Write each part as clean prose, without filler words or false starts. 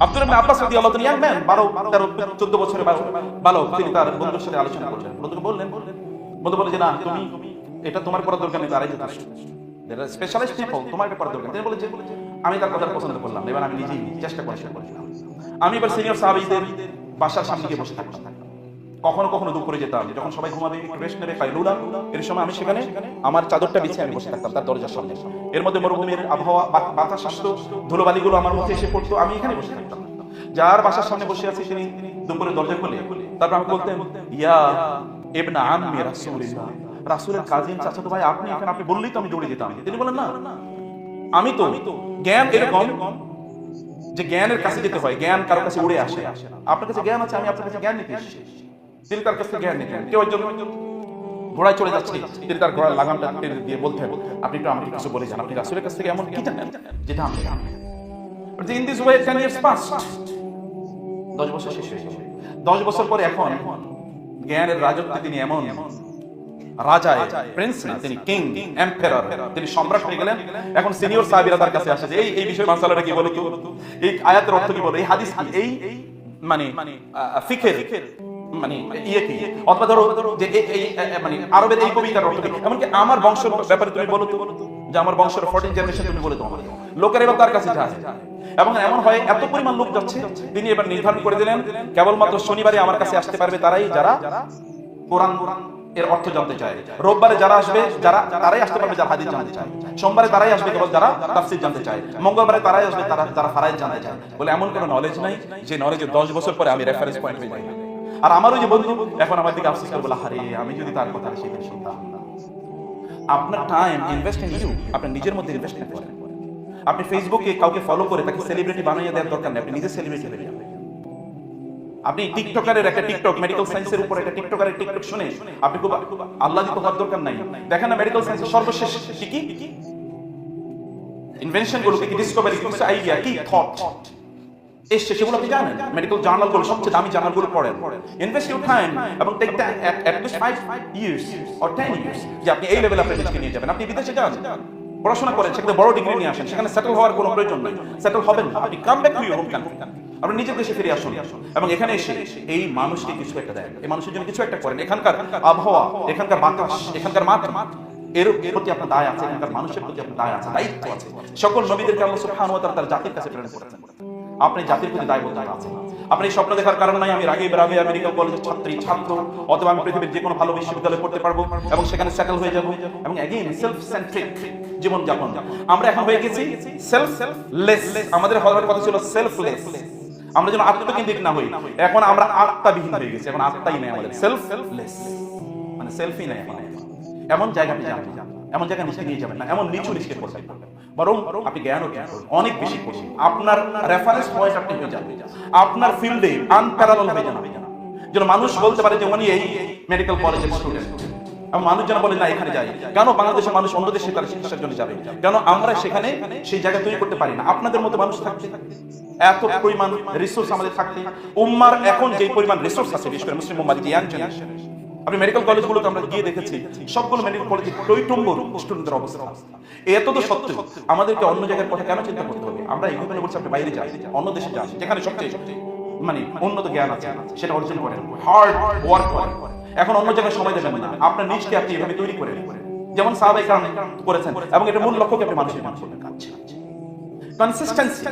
আব্দুল্লাহ ইবনে আব্বাস রাদিয়াল্লাহু তাআলা young man 12 13 14 বছরের বালক, তিনি তার বন্ধুর সাথে আলোচনা করলেন। বন্ধুকে বললেন, বন্ধু বলে যে না, তুমি এটা তোমার করার দরকার নেই, তারাই যথেষ্ট, যারা স্পেশালিস্ট পিপল, তোমার এটা করার দরকার। তিনি বলে যে আমি তার কথা পছন্দ করলাম, এবার আমি নিজেই চেষ্টা করলাম। আমি এবার সিনিয়র সাহাবীদের বাসার সামনে গিয়ে বসে থাকতাম। কখনো কখনো দুপুরে যেতাম, যখন সবাই ঘুমাবে, রেস্ট নেবে, কাইলুলা, এর সময় আমি সেখানে আমার চাদরটা বিছিয়ে আমি বসে থাকতাম তার দরজার সামনে। এর মধ্যে মরুভূমির আবহাওয়া, বাতাস আসতো, ধুলোবালিগুলো আমার মুখে এসে পড়তো, আমি এখানে বসে থাকতাম। যার বাসার সামনে বসে আছি তিনি দুপুরে দরজা খুলে তারপর আমি বলতেন, ইয়া ইবনা আম্মি রাসূলিল্লাহ, রাসূলের কাজিন চাচাতো ভাই আপনি এখানে, আপনি বললেই তো আমি দৌড়ে যেতাম। তিনি বলেন না, আমি তো জ্ঞান এরকম যে জ্ঞানের কাছে যেতে হয়, জ্ঞান কারো কাছে উড়ে আসে। আপনার কাছে জ্ঞান আছে, আমি আপনার কাছে জ্ঞান নিতে এসেছি। তিনি তার কাছে জ্ঞান নিতেন। কেউ একজন ঘোড়ায় চলে যাচ্ছে, তিনি তার ঘোড়ার লাগামটা টেনে দিয়ে বলতেন, আপনি একটু আমাকে কিছু বলে যান, আপনি রাসূলের কাছ থেকে এমন কি জানেন যেটা আমি জানি। In this way 10 years passed, 10 বছর শেষ হয়ে গেল। 10 বছর পরে এখন জ্ঞানের রাজত্বে তিনি এমন রাজা, প্রিন্স না, তিনি কিং, এম্পারার, তিনি সম্রাট হয়ে গেলেন। এখন সিনিয়র সাহাবীরা তার কাছে আসে যে এই বিষয় মাসালাটা কি বলো তো, এই আয়াতের অর্থ কি বলো, এই হাদিস কি, এই মানে ফিকহের মানে ইয়ে কি, অথবা ধরো যে এই মানে আরবের এই কবিতার অর্থ কি, এমনকি আমার বংশের ব্যাপারে তুমি বলো তো, যে আমার বংশের 14 জেনারেশন তুমি বলে দাও। লোকের এবার তার কাছে যায়, এবং এমন হয় এত পরিমাণ লোক যাচ্ছে, তিনি এবার নির্ধারণ করে দিলেন কেবলমাত্র শনিবারে আমার কাছে আসতে পারবে তারাই যারা কোরআন এর অর্থ জানতে চায়, রোববারে যারা আসবে তারাই আসতে পারবে যারা হাদিস জানতে চায়, সোমবারে তারাই আসবে কেবল যারা তাফসীর জানতে চায়, মঙ্গলবারে তারাই আসবে যারা ফারায়েজ জানতে চায়। বলে এমন কোনো নলেজ নাই যে নলেজের 10 বছর পরে আমি রেফারেন্স পয়েন্ট হয়ে যাই। আর আমারও যে বন্ধু এখন আমার দিকে আফসোস করে বলে, আরে আমি যদি তার কথা সেদিন শুনতাম। আপনার টাইম ইনভেস্ট ইন ইউ, আপনি নিজের মধ্যে ইনভেস্ট করেন। আপনি ফেসবুকে কাউকে ফলো করে তাকে সেলিব্রিটি বানিয়ে দেওয়ার দরকার নেই, আপনি নিজে সেলিব্রিটি হয়ে যাবেন। আপনি টিকটকারের একটা টিকটক, মেডিকেল সায়েন্সের উপর একটা টিকটকারের টিকটক শুনে আপনি খুব আল্লাহজিত হওয়ার দরকার নাই। দেখেন না মেডিকেল সায়েন্সের সর্বশেষ কি ইনভেনশন গুলো, কি ডিসকভারি, কি আইডিয়া, কি থট এসছে সেগুলো আপনি জানেন। মেডিকেল জার্নাল গুলো, সবচেয়ে দামি জার্নাল গুলো পড়েন। ইনভেস্ট ইউর টাইম এবং take at least 5 years or 10 years যে আপনি এই লেভেলে আপনি নিজেকে নিয়ে যাবেন। আপনি বিদেশে যান, পড়াশোনা করেন, সেখানে বড় ডিগ্রি নিয়ে আসেন, সেখানে সেটেল হওয়ার কোনো প্রয়োজন নেই, সেটেল হবেন না। আপনি come back to your home country, আপনি নিজের দেশে ফিরে আসুন এবং এখানে এসে এই মানুষকে কিছু একটা দেন, এই মানুষের জন্য কিছু একটা করেন। এখানকার আবহাওয়া, এখানকার বাতাস, এখানকার মাঠ এর প্রতি আপনার দায় আছে, এখানকার মানুষের প্রতি আপনার দায় আছে, দায়িত্ব আছে। সকল নবীদেরকে আল্লাহ সুবহানাহু ওয়া তাআলা তার জাতির কাছে প্রেরণ করেছেন। আপনি জাতির প্রতি দায়বদ্ধতা আছে। আপনি স্বপ্ন দেখার কারণ নাই আমি রাগে মেডিকেল কলেজের ছাত্র, অথবা আমি পৃথিবীর যে কোনো ভালো বিশ্ববিদ্যালয়ে পড়তে পারবো এবং সেখানে সেটেল হয়ে যাবো, এবং এগেইন সেলফ সেন্ট্রিক জীবন যাপন। আমরা এখন হয়ে গেছি সেলফলেস। আমাদের হওয়ার কথা ছিল সেলফলেস। আমরা যেন আত্মকেন্দ্রিক না হই, এখন আমরা আত্মাবিহীন হয়ে গেছি। এখন আত্মাই নেই আমাদের, সেলফলেস মানে সেলফি নেই। এমন জায়গাতে যাবেন, এমন জায়গা নিচে নিয়ে যাবেন না, এমন নিচু নিচে করবেন, বরং আপনি জ্ঞান অর্জন করুন, অনেক বেশি করুন। আপনার রেফারেন্স পয়েন্ট আপনি হয়ে যাবেন, আপনার ফিল্ডে আনপ্যারালাল হয়ে যাবেন, যেন মানুষ বলতে পারে যে উনি এই মেডিকেল কলেজের স্টুডেন্ট। এবং মানুষ যেন বলে না এখানে যাই। কেন বাংলাদেশের মানুষ অন্য দেশে তার চিকিৎসার জন্য যাবে? কেন আমরা সেখানে সেই জায়গা তৈরি করতে পারি না? আপনাদের মতো মানুষ থাকতে, এত পরিমাণ রিসোর্স আমাদের থাকতে, উম্মার এখন যে পরিমাণ রিসোর্স আছে, বিশেষ করে মুসলিম উম্মার ইয়াং জেনারেশন, আপনি মেডিকেল কলেজগুলোতে আমরা গিয়ে দেখেছি সবগুলো মেডিকেল কলেজে টইটুম্বর স্টুডেন্টদের অবস্থা। এত তো সত্ত্বেও আমাদেরকে অন্য জায়গার কথা কেন চিন্তা করতে হবে? আমরা এইভাবে বলছি আপনি বাইরে যান, অন্য দেশে যান, যেখানে সবচেয়ে মানে উন্নত জ্ঞান আছে, সেটা অর্জন করেন, হার্ড ওয়ার্ক করেন। এখন অন্য জায়গায় সময় দেবেন না, আপনার নিজকে আপনি এভাবে তৈরি করেন, যেমন সাহাবায়ে কেরাম করেছেন, এবং এটা মূল লক্ষ্যকে আপনি মানুষের কাজ। কনসিস্টেন্সি,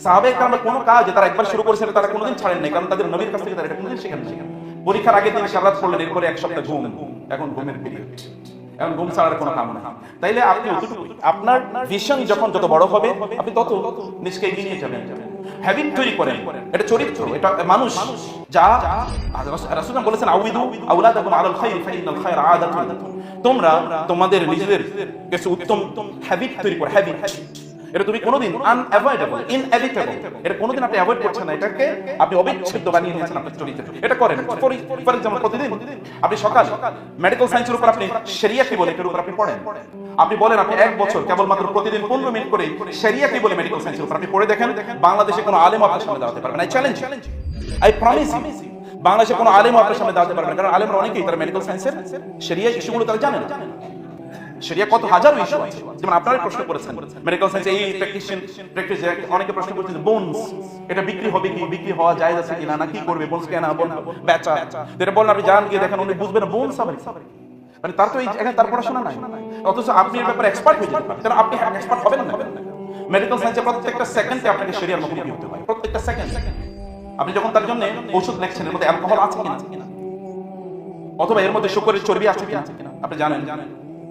সাহাবায়ে কেরামের কোনো কাজ তারা একবার শুরু করেছেন তারা কোনোদিন ছাড়েন নাই, কারণ তাদের নবীর কাছ থেকে তারা এটা কোনোদিন শেখেন না। পরীক্ষার আগে তিনি সারাত পড়লেন, এরপরে এক সপ্তাহ ঘুম, এখন ঘুমের পিরিয়ড, এখন ঘুম ছাড়ার কোনো কাম না। তাইলে আপনি আপনার ভিশন যখন যত বড় হবে আপনি তত নিজকে এগিয়ে নিয়ে যাবেন। হ্যাবিট তৈরি করেন, এটা চরিত্র, এটা মানুষ যা রাসূল বলেছেন, আউইদু আওলাদাকুম আলাল খায়রি ফাইনাল খায়রা আদাতুন। তোমরা তোমাদের নিজেদের কিছু উত্তম হ্যাবিট তৈরি করো। হ্যাবিট এটা তুমি কোনোদিন আনঅ্যাভয়েডেবল, ইনএভিটেবল, এটা কোনোদিন আপনি অ্যাভয়েড করছেন না, এটাকে আপনি অবিচ্ছেদ্য বানিয়ে নিয়েছেন আপনার চরিত্রে। এটা করেন। ফর এক্সাম্পল, প্রতিদিন আপনি সকাল মেডিকেল সায়েন্সের উপর আপনি শরিয়া কি বলে এটার উপর আপনি পড়েন। আপনি বলেন আপনি এক বছর কেবলমাত্র প্রতিদিন 15 মিনিট করে শরিয়া কি বলে মেডিকেল সায়েন্সের উপর আপনি পড়ে দেখেন, বাংলাদেশে কোনো আলেম আপনার সামনে দাঁড়াতে পারবে না। I challenge, I promise you, বাংলাদেশে কোনো আলেম আপনার সামনে দাঁড়াতে পারবে না, কারণ আলেমরা অনেকেই তারা মেডিকেল সায়েন্সের শরিয়া ইস্যুগুলো তারা জানে না। শরিয়া কত হাজারো ইস্যু আছে, যেমন আপনারা প্রশ্ন করেছেন মেডিকেল সায়েন্স এই প্র্যাকটিস অনেকে প্রশ্ন করছেন বোনস এটা বিক্রি হবে কি, বিক্রি হওয়া জায়েজ আছে কিনা, না কি করবে বোনস কেনা বোন বেচা, এটা বলেন আপনি জান গিয়ে দেখেন উনি বুঝবেন না বোনস আবার মানে তার তো এখানে তার পড়াশোনা নাই, অথচ আপনি এর ব্যাপারে এক্সপার্ট হয়ে যেতে পারেন, তাহলে আপনি এক্সপার্ট হবেন না। মেডিকেল সায়েন্সে প্রত্যেকটা সেকেন্ডে আপনাকে শরিয়ার মুখোমুখি হতে হয়, প্রত্যেকটা সেকেন্ড। আপনি যখন তার জন্য ওষুধ লিখছেন এর মধ্যে অ্যালকোহল আছে কিনা, অথবা এর মধ্যে শুকরের চর্বি আছে কিনা, আপনি জানেন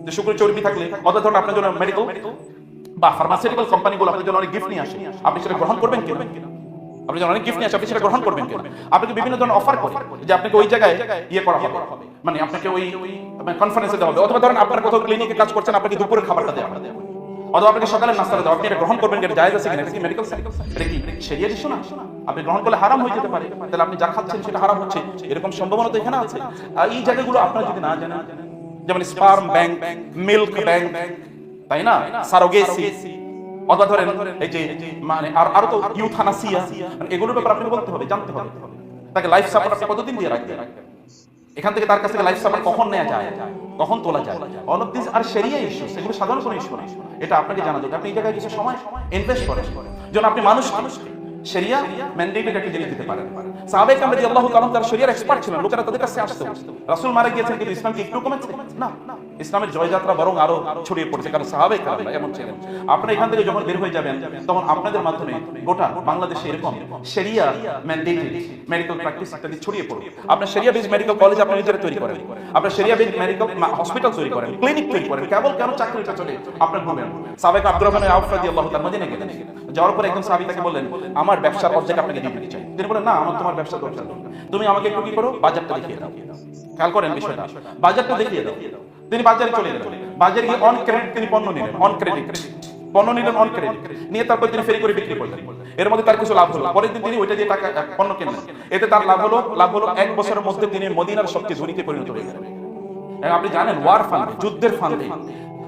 যে শুকরের চর্বি থাকলে অথবা ধরুন আপনার জন্য মেডিকেল বা ফার্মাসিউটিক্যাল কোম্পানিগুলো আপনার জন্য অনেক গিফট নিয়ে আসে, আপনি সেটা গ্রহণ করবেন কিনা, আপনি যখন অনেক গিফট নিয়ে আসে আপনি সেটা গ্রহণ করবেন কিনা, আপনাকে বিভিন্ন ধরনের অফার করে যে আপনাকে ওই জায়গায় ইয়ে করা হবে, মানে আপনাকে ওই কনফারেন্সে দেওয়া হবে, অথবা ধরুন আপনার কোথাও ক্লিনিকে কাজ করছেন আপনাকে দুপুরের খাবারটা দেওয়া হবে, অথবা আপনাকে সকালের নাস্তাটা দেওয়া, আপনি এটা গ্রহণ করবেন কিনা, জায়েজ আছে কিনা, এটা কি মেডিকেল সায়েন্স, এটা কি শরিয়ার ইস্যু না, আপনি গ্রহণ করলে হারাম হয়ে যেতে পারে, তাহলে আপনি যা খাচ্ছেন সেটা হারাম হচ্ছে, এরকম সম্ভাবনা তো এখানে আছে। আর এই জায়গাগুলো আপনারা যদি না জানেন, যেমন স্পার্ম ব্যাংক, মিল্ক ব্যাংক, তাই না, সারোগেসি, অথবা ধরেন এই যে মানে আরো তো ইউথানাসিয়া, এগুলোর ব্যাপারে আপনি বলতে হবে, জানতে হবে, তাকে লাইফ সাপোর্ট আপনি কতদিন দিয়ে রাখবেন, এখান থেকে তার কাছ থেকে লাইফ সাপোর্ট কখন নেওয়া যায়, কখন তোলা যায়, অল অফ দিস আর শরিয়া ইস্যু, সেগুলো সাধারণ কোনো ইস্যু না, এটা আপনাকে জানা দরকার। আপনি এই জায়গায় কিছু সময় ইনভেস্ট করেন যেন আপনি মানুষ শরিয়া ম্যান্ডেটেড একটা জিনিস দিতে পারেন। সাহাবায়ে কেরাম রাদিয়াল্লাহু তাআলা তারা শরিয়ার এক্সপার্ট ছিলেন, লোকেরা তাদের কাছে আসতো, রাসূল মারা গিয়েছেন কিন্তু ইসলাম কি একটু কমেছে না, ইসলামের জয়যাত্রা বরং আরো ছড়িয়ে পড়েছে, কারণ সাহাবায়ে কেরাম এমন ছিলেন। আপনি এখান থেকে যখন বের হয়ে যাবেন তখন আপনাদের মাধ্যমে গোটা বাংলাদেশে এরকম শরিয়া ম্যান্ডেটেড মেডিকেল প্র্যাকটিস ইত্যাদি ছড়িয়ে পড়বে। আপনার শরিয়া বেস মেডিকেল কলেজ আপনি নিজেরা তৈরি করেন, আপনার শরিয়া বেস মেডিকেল হসপিটাল তৈরি করেন, ক্লিনিক তৈরি করেন, কেবল কেন চাকরিটা চলে আপনার ঘুরবেন। সাহাবায়ে আব্দুর রহমান আউফ রাদিয়াল্লাহু তাআলা মদিনায় গেলেন, যাওয়ার পর একজন সাহাবী তাকে বললেন আমার ব্যবসার অর্ধেক আপনাকে দিয়ে দিতে চাই। তিনি বলেন না, আমার তোমার ব্যবসা দরকার নেই, তুমি আমাকে একটু কি করো, বাজারটা দেখিয়ে দাও। খেয়াল করেন বিষয়টা, বাজারটা দেখিয়ে দাও। তিনি বাজারে চলে গেলেন, বাজারে গিয়ে অন ক্রেডিট তিনি পণ্য নিলেন, অন ক্রেডিট পণ্য নিলেন, অন ক্রেডিট নিয়ে তারপর তিনি ফেরি করে বিক্রি করলেন, এর মধ্যে তার কিছু লাভ হলো, পরের দিন তিনি ওইটা দিয়ে টাকা পণ্য কিনলেন, এতে তার লাভ হলো 1 বছরের মধ্যে তিনি মদিনার সবচেয়ে ধনীতে পরিণত হয়ে গেলেন। আপনি জানেন ওয়ার ফান্ড, যুদ্ধের ফান্ডে,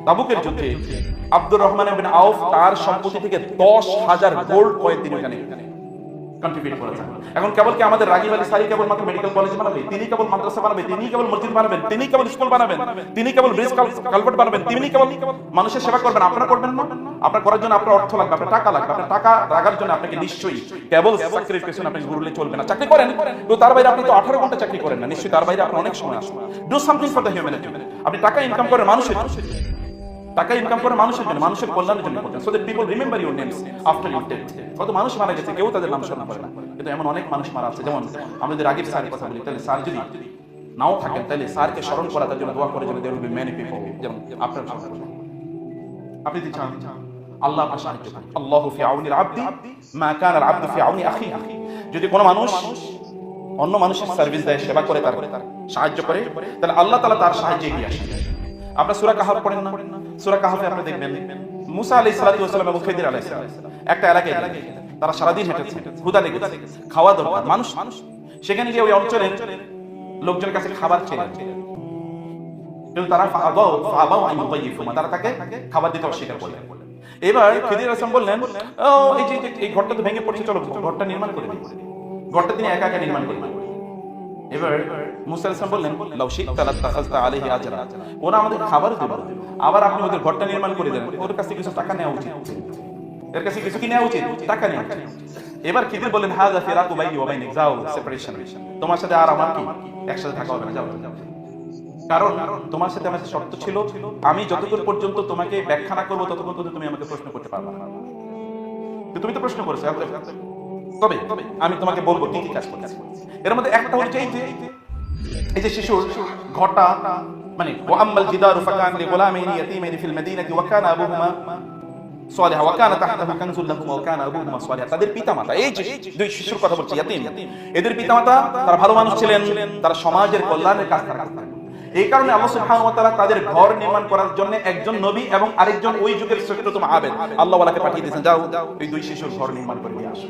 তাবুকের যুদ্ধে আব্দুর রহমান ইবনে আউফ তার সম্পত্তি থেকে 10,000 গোল্ড কয়েন তিনি ওখানে কন্ট্রিবিউট করেছেন। এখন কেবল কি আমাদের রাগিব আলী সারি কেবল মাত্র মেডিকেল কলেজ বানাবে, তিনি কেবল মাদ্রাসা বানাবে, তিনি কেবল মসজিদ বানাবেন, তিনি কেবল স্কুল বানাবেন, তিনি কেবল ব্রিজ কালভার্ট বানাবেন, তিনি কেবল মানুষের সেবা করবেন, আপনারা করবেন না? আপনার করার জন্য আপনার অর্থ লাগবে, আপনার টাকা লাগবে, আপনার টাকা লাগার জন্য আপনাকে নিশ্চয়ই কেবল চাকরির পেছনে আপনি ঘুরলে চলবে না। চাকরি করেন, তো তার বাইরে আপনি তো 18 ঘন্টা চাকরি করেন না, নিশ্চয়ই তার বাইরে আপনার অনেক সময় আসবে। Do something for the humanity. আপনি টাকা ইনকাম করেন মানুষের, টাকা ইনকাম করে মানুষের জন্য, মানুষের কল্যাণের জন্য করতেন, so that people remember your names after your death. কত মানুষ মারা গেছে, কেউ তাদের নাম স্মরণ করে না, কিন্তু এমন অনেক মানুষ মারা আছে। যেমন আমাদের রাগিব স্যারের কথা বলি, তাহলে স্যার যদি নাও থাকেন তাহলে স্যারকে স্মরণ করা, তার জন্য দোয়া করে যেন there will be many people, যেমন আপনার আপনি যদি চান আল্লাহ আপনার সাহায্য করেন। আল্লাহু ফি আউনিল আবদি মা কানা আল আবদু ফি আউনি আখিহি। যদি কোনো মানুষ অন্য মানুষের সার্ভিস দেয়, সেবা করে, তার সাহায্য করে, তাহলে আল্লাহ তাআলা তার সাহায্যে এগিয়ে আসেন। আপনারা সূরা কাহফ পড়েন না? সূরা কাহফে আপনারা দেখবেন মুসা আলাইহিস সালাতু ওয়াস সালাম এবং খিদির আলাইহিস সালাম একটা এলাকায় গেলেন, তারা সারাদিন হেঁটেছে, ক্ষুধা লেগেছে, খাওয়া দরকার মানুষ, সেখানে গিয়ে ওই অঞ্চলের লোকজনের কাছে খাবার চেলেন, কিন্তু তারা তারা তাকে খাবার দিতে অস্বীকার করলেন। এবার খিদির আলাইহিস সালাম বললেন, এই যে এই ঘরটা তো ভেঙে পড়ছে, চলো ঘরটা নির্মাণ করে দিই। ঘরটা তিনি একা একা নির্মাণ করলেন। এবার মুসা আলাইহিস সালাম বললেন, লাউ শি'তা লাত্তাখাযতা আলাইহি আজরা, ওরা আমাদের খাবার দেবে, আবার আপনি ওদের ঘরটা নির্মাণ করে দেন, ওদের কাছে কিছু টাকা নেওয়া উচিত, এর কাছে কিছু কি নেওয়া উচিত, টাকা নেওয়া উচিত। এবার খিদির বললেন, হাযা ফিরাকু বাইনি ওয়া বাইনিক, যাও সেপারেশন, তোমার সাথে আর আমার কি একসাথে থাকা হবে না, যাও। কারণ তোমার সাথে আমার শর্ত ছিল, আমি যতক্ষণ পর্যন্ত তোমাকে ব্যাখ্যা না করবো ততক্ষণ পর্যন্ত তুমি আমাকে প্রশ্ন করতে পারবে না। তুমি তো প্রশ্ন করেছো, তবে আমি তোমাকে বলবো কি কি কাজ করতেছি। এর মধ্যে একটা হচ্ছে এই যে শিশুর ঘরটা, মানে ওয়া আম্মাল জিদারু ফাকান লিগুলামাইনি ইয়াতীমাইনি ফিল মাদিনাতি ওয়া কানা আবুহুমা সালিহা ওয়া কানা তাহতাহু কানজুল লাহুমা ওয়া কানা আবুহুমা সালিহা। তাদের পিতামাতা, এই যে দুই শিশুর কথা বলছি, ইয়াতীম, এদের পিতামাতা তারা ভালো মানুষ ছিলেন, তারা সমাজের কল্যাণের কাজ করতেন। এই কারণে আল্লাহ সুবহানাহু ওয়া তাআলা তাদের ঘর নির্মাণ করার জন্য একজন নবী এবং আরেকজন ওই যুগের শ্রেষ্ঠতম আবেদ আল্লাহ ওয়ালাকে পাঠিয়ে দিয়েছেন, যাও এই দুই শিশুর ঘর নির্মাণ করে নিয়ে আসো।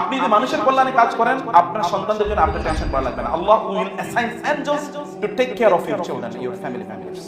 আপনি যদি মানুষের কল্যাণে কাজ করেন, আপনার সন্তানদের জন্য আপনার টেনশন করা লাগবে না। Allah will assign angels to take care of your children, your family members.